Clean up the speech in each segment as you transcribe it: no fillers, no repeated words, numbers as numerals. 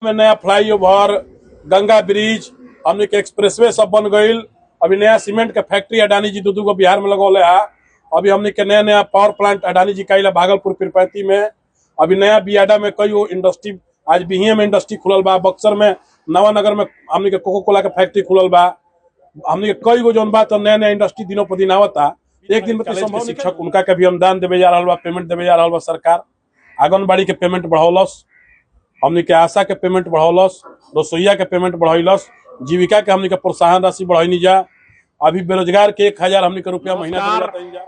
में नया flyover, Ganga bridge, हमने के एक्सप्रेसवे सब बन गई। अभी नया सीमेंट के फैक्ट्री अडानी जी दू बिहार में लगौले है। अभी हमने के नया नया पावर प्लांट अडानी जी का भागलपुर पीरपैंती में। अभी नया बियाडा में कई गो इंडस्ट्री, आज बिहिया में इंडस्ट्री खुलल बा, बक्सर में नवानगर में हमने के कोको कोला के फैक्ट्री खुलल बा। हमने के कई गो जोन बा तो नया नया इंडस्ट्री दिनों पर दिन आवता। एक दिन में संभव शिक्षक उनका के भी अनुदान देवे जा रहा बा, पेमेंट देवे जा रहा बा सरकार। आंगनबाड़ी के पेमेंट बढ़ौलस, हमने के आशा के पेमेंट बढ़ौलस, रसोईया के पेमेंट बढ़ौलस, जीविका के हमने के प्रोत्साहन राशि बढ़ाई जा। अभी बेरोजगार के 1000 हमने के रुपया महीना देवे जा।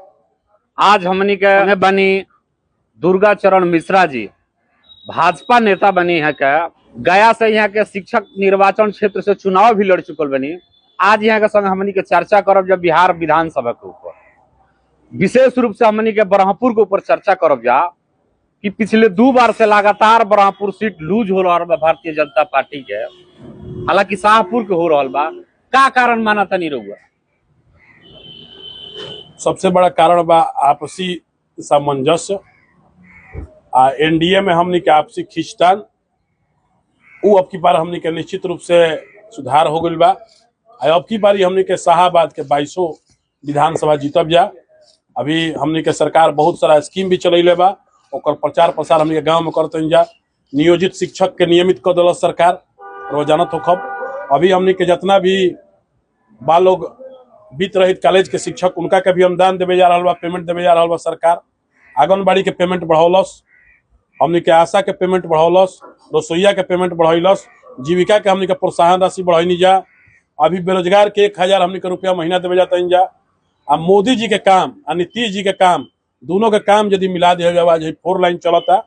आज हमनी के बनी दुर्गा चरण मिश्रा जी भाजपा नेता बनी है के गया से यहाँ के शिक्षक निर्वाचन क्षेत्र से चुनाव भी लड़ चुकल बनी। आज यहाँ के संग हमनी के चर्चा करब जब बिहार विधानसभा के ऊपर, विशेष रूप से हमनी के ब्रह्मपुर के ऊपर चर्चा करब जा कि पिछले 2 बार से लगातार ब्रह्मपुर सीट लूज हो रहा बा भारतीय जनता पार्टी के, हालांकि शाहपुर के हो रहा बा। का कारण माना तनी रहुआ? सबसे बड़ा कारण बा आपसी सामंजस्य। एनडीए में हमनी के आपसी खींचतान उ अब की बार हमनी के निश्चित रूप से सुधार हो गई बा। अब की बारी हमनी के शाहाबाद के 22 विधानसभा जीतब जा। अभी हमनी के सरकार बहुत सारा स्कीम भी चलैले बा, और प्रचार प्रसार हमनी के गांव में करते जा। नियोजित शिक्षक के नियमित कर दिल सरकार, रोजाना तो खब। अभी हमनी के जितना भी बाल लोग बीत रहित कॉलेज के शिक्षक उनका के भी अनुदान देवे जा रहा बा, पेमेंट देवे जा रहा बा सरकार। आंगनबाड़ी के पेमेंट बढ़ौलस, हमनी के आशा के पेमेंट बढ़ौलस, रसोईया के पेमेंट बढ़ौलस, जीविका के हमनी के प्रोत्साहन राशि बढ़ाई जा। अभी बेरोजगार के 1000 हमनी के रुपया महीना देवे जाता जा। आ मोदी जी के काम आ नीतीश जी के काम, दोनों के काम यदि मिला दिया जाए, 4 लाइन चलता,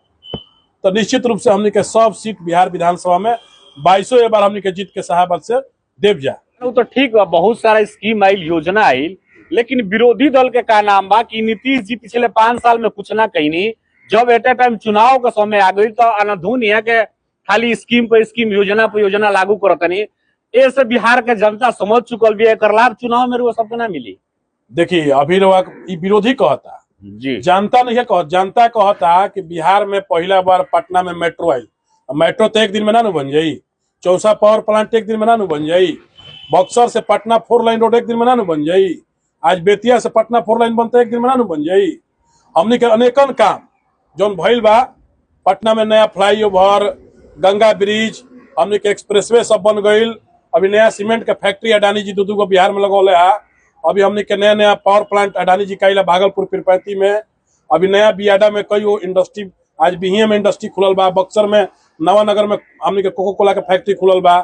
तो निश्चित रूप से हमनी के सब सीट बिहार विधानसभा में 22 बार हमनी के जीत के शाहाबाद से देव जा। तो ठीक बा, बहुत सारा स्कीम आयल, योजना आयल, लेकिन विरोधी दल के का नाम बा कि नीतीश जी पिछले 5 साल में कुछ ना कहीं। जब एट ए टाइम चुनाव का समय आ गई तो अनधुन यहाँ के खाली स्कीम पर स्कीम, योजना पर योजना लागू करतनी। ऐसे बिहार के जनता समझ चुकल भी है, कर लाभ चुनाव में वो सबको ना मिली। देखिए अभी विरोधी कहता जी, जनता नहीं है, जनता कहता कि बिहार में पहला बार पटना में मेट्रो आई। मेट्रो तो एक दिन में ना बन जाई, चौसा पावर प्लांट एक दिन में ना बन जाई, बक्सर से पटना 4 लाइन रोड एक दिन में ना बन जाई, आज बेतिया से पटना 4 लाइन बनता एक दिन में ना बन जाई। हमने के अनेकन काम जौन भइल बा, पटना में नया फ्लाईओवर, गंगा ब्रिज, हमने के एक्सप्रेसवे सब बन गई। अभी नया सीमेंट के फैक्ट्री अडानी जी दू बिहार में लगौले है। अभी हमने के नया नया पावर प्लांट अडानी जी का भागलपुर पीरपैंती में। अभी नया बियाडा में कई गो इंडस्ट्री, आज बिहिया में इंडस्ट्री खुलल बा, बक्सर में नवानगर में हमने के कोको कोला के फैक्ट्री खुलल बा।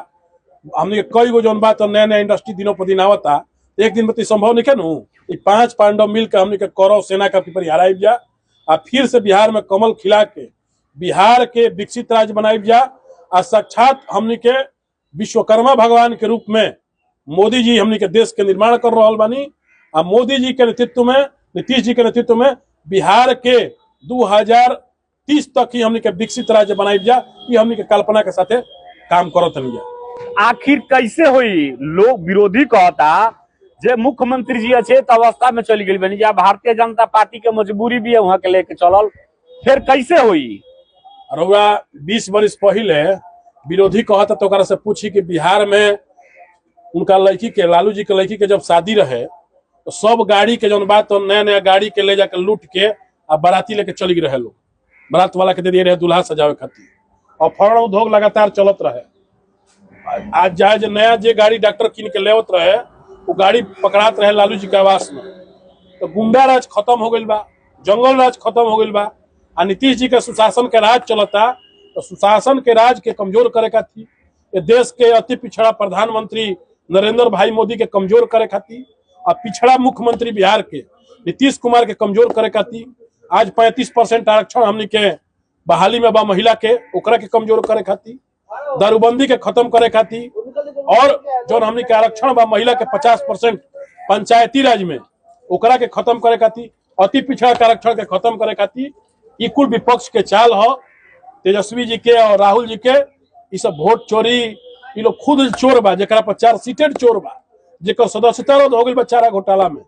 हमने के कई गो जोन बा तो नया नया इंडस्ट्री दिनों पर दिन आवता। एक दिन में तो संभव नहीं है। 5 पांडव मिलकर हमने के कौरव सेना का हराई जा, आ फिर से बिहार में कमल खिला के बिहार के विकसित राज्य बनाई जा। आ साक्षात हमने के विश्वकर्मा भगवान के रूप में मोदी जी हमने के देश के निर्माण कर रहा बानी। आ मोदी जी के नेतृत्व में, नीतीश जी के नेतृत्व में बिहार के 2030 तक ही हमने के विकसित राज्य बनाई जा। ये हमने के कल्पना के साथे काम करत नहीं जा। आखिर कैसे हुई? लोग विरोधी कहता जे मुख्यमंत्री जी अचेत अवस्था में चली गई बनी जा, भारतीय जनता पार्टी के मजबूरी भी है वहां के लेके चलल, फिर कैसे हुई? रउआ 20 वर्ष पहले विरोधी कहता तो ओकरा से पूछी कि बिहार में उनका लड़की के, लालू जी के लड़की के जब शादी रहे तो सब गाड़ी के जौन बात तो नया नया गाड़ी के ले जाकर लूट के आ बाराती लेके चली रहे लोग, बारात वाला के दे दिए रहे दुल्हा सजावे खातिर, और फरण उद्योग लगातार चलत रहे। आज जाए नया जे गाड़ी डॉक्टर किन के लेवत रहे वो गाड़ी पकड़ात रहे लालू जी के आवास में। तो गुंडा राज खत्म हो गई बा, जंगल राज खत्म हो गई बा। आ नीतीश जी के सुशासन के राज चलता, तो सुशासन के राज के कमजोर करे खातिर, ये देश के अति पिछड़ा प्रधानमंत्री नरेंद्र भाई मोदी के कमजोर करे खातिर, और पिछड़ा मुख्यमंत्री बिहार के नीतीश कुमार के कमजोर करे खातिर आज 35% आरक्षण हमने के बहाली में बा महिला के, ओकरा के कमजोर करे खातिर, दारूबंदी के खत्म करे खातिर, और जो हमने के आरक्षण बा महिला के 50% पंचायती राज में, ओकरा के खत्म करे खातिर, अति पिछड़ा के आरक्षण के खत्म करे खातिर। ई कुल विपक्ष के चाल हो, तेजस्वी जी के और राहुल जी के। ये सब वोट चोरी, ये लोग खुद चोर बा, जरा पर 4 सीटेड चोर बा, जेकर सदस्यता रद्द हो गई बा चारा घोटाला में।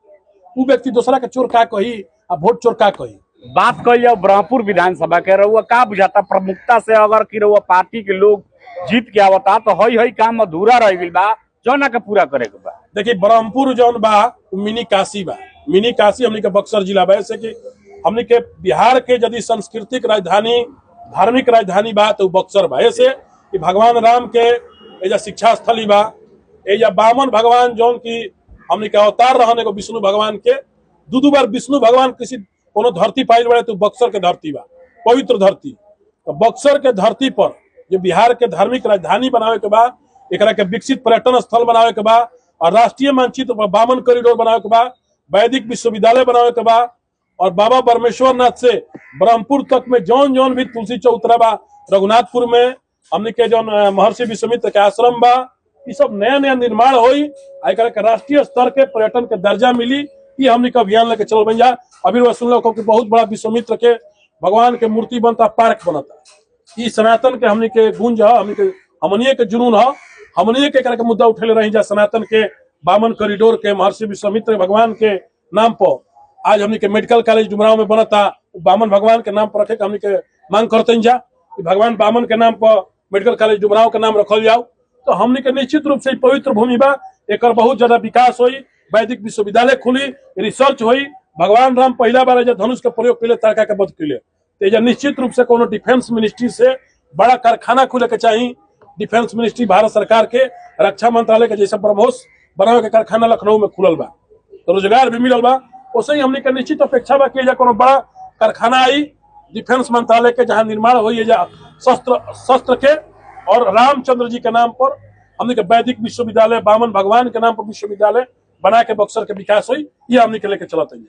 वो व्यक्ति दूसरा के चोर का कही आ वोट चोर का कही? बात कही जाओ ब्रह्मपुर विधानसभा के, रहुआ का बुझाता प्रमुखता से अगर कि रहुआ पार्टी के लोग जीत के आवता तो हई काम अधूरा रह गइल बा जौना के पूरा करे के बा। देखिए ब्रह्मपुर जौन बा मिनी काशी बा। मिनी काशी हमनी के बक्सर जिला बा। ऐसे कि हमनी के बिहार के यदि सांस्कृतिक राजधानी धार्मिक राजधानी बा तो बक्सर बा। ऐसे कि भगवान राम के एजा शिक्षा स्थली बा। एजा बामन भगवान जौन की हमनी के अवतार रहन एगो विष्णु भगवान के दू बार विष्णु भगवान किसी कोनो धरती पाइल बड़े तो बक्सर के धरती बा, पवित्र धरती। तो बक्सर के धरती पर जो बिहार के धार्मिक राजधानी बनावे के बा, एकरा के विकसित पर्यटन स्थल बनावे के बा और राष्ट्रीय मानचित्र पर बामन कॉरिडोर बनावे के बा, वैदिक विश्वविद्यालय बनावे के बा और बाबा परमेश्वर नाथ से ब्रह्मपुर तक में जौन जौन भी तुलसी चौतरा बा, रघुनाथपुर में हमने के जौन महर्षि विश्वामित्र के आश्रम बा, ये सब नया नया निर्माण होई। एकरा के राष्ट्रीय स्तर के पर्यटन के दर्जा मिली। ये हमने का अभियान लेके चल बन जा। अभी वह सुन लो कि बहुत बड़ा विश्वामित्र के भगवान के मूर्ति बनता, पार्क बनता। ये सनातन के हमने के गुंज है, हमनिए के जुनून है। हमनिए के एकरा के मुद्दा उठेले रही जा सनातन के बामन कॉरिडोर के महर्षि विश्वामित्र भगवान के नाम पर आज हमने के मेडिकल कॉलेज डुमराव में बनता, बामन भगवान के नाम पर रखे हमने के मांग करते जा कि भगवान बामन के नाम पर मेडिकल कॉलेज डुमराव के नाम रखल जाओ। तो हमने के निश्चित रूप से पवित्र भूमि बा, एक बहुत ज्यादा विकास हुई, वैदिक विश्वविद्यालय खुली, रिसर्च हुई। भगवान राम पहला बार एजा धनुष के प्रयोग के लिए तारका के वध के लिए तो निश्चित रूप से कोनो डिफेंस मिनिस्ट्री से बड़ा कारखाना खुले के चाहिए। डिफेंस मिनिस्ट्री भारत सरकार के रक्षा मंत्रालय के जैसा ब्रह्मोस बनावे के कारखाना लखनऊ में खुलल बा, तो रोजगार भी मिलल बा। वैसे ही हमने के निश्चित अपेक्षा बा कि कोनो बड़ा कारखाना आई डिफेंस मंत्रालय के, जहाँ निर्माण हुई शस्त्र के और रामचंद्र जी के नाम पर हमने के वैदिक विश्वविद्यालय, बामन भगवान के नाम पर विश्वविद्यालय बना के बक्सर के विकास हुई। ये हमने के लेके चलते हैं।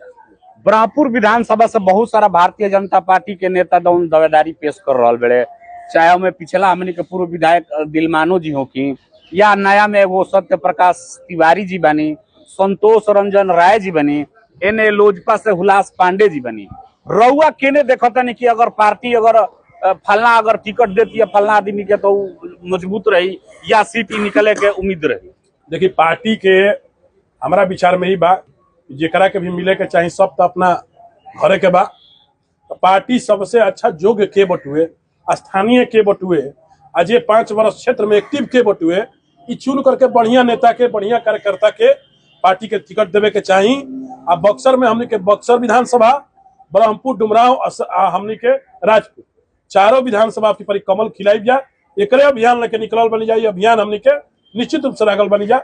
ब्रह्मपुर विधानसभा से बहुत सारा भारतीय जनता पार्टी के नेता दौन दावेदारी पेश कर रहा बड़े, चाहे में पिछला हमने के पूर्व विधायक दिलमानो जी हो की या नया में वो सत्य प्रकाश तिवारी जी बनी, संतोष रंजन राय जी बनी, एने लोजपा से हुलास पांडे जी बनी। रउआ केने देखता नहीं कि अगर पार्टी अगर फलना अगर टिकट देती है फलना आदमी के तो मजबूत रही या सीट निकले के उम्मीद रही? देखिए पार्टी के हमारा विचार में ही बा, जेकरा के भी मिले के चाहिए सब तो अपना घरे के बा। तो पार्टी सबसे अच्छा योग्य के बटुए, स्थानीय के बटुए, आज ये 5 वर्ष क्षेत्र में एक्टिव के बटुए, ये चुन करके बढ़िया नेता के, बढ़िया कार्यकर्ता के पार्टी के टिकट देवे के चाहिए। अब बक्सर में हमने के बक्सर विधानसभा, ब्रह्मपुर, डुमराव, हमने के राजपुर, चारों विधानसभा की परिकमल खिलाई जा। एक अभियान लेके निकल बनी जाए। अभियान हमने के निश्चित रूप से लागल बनी जा।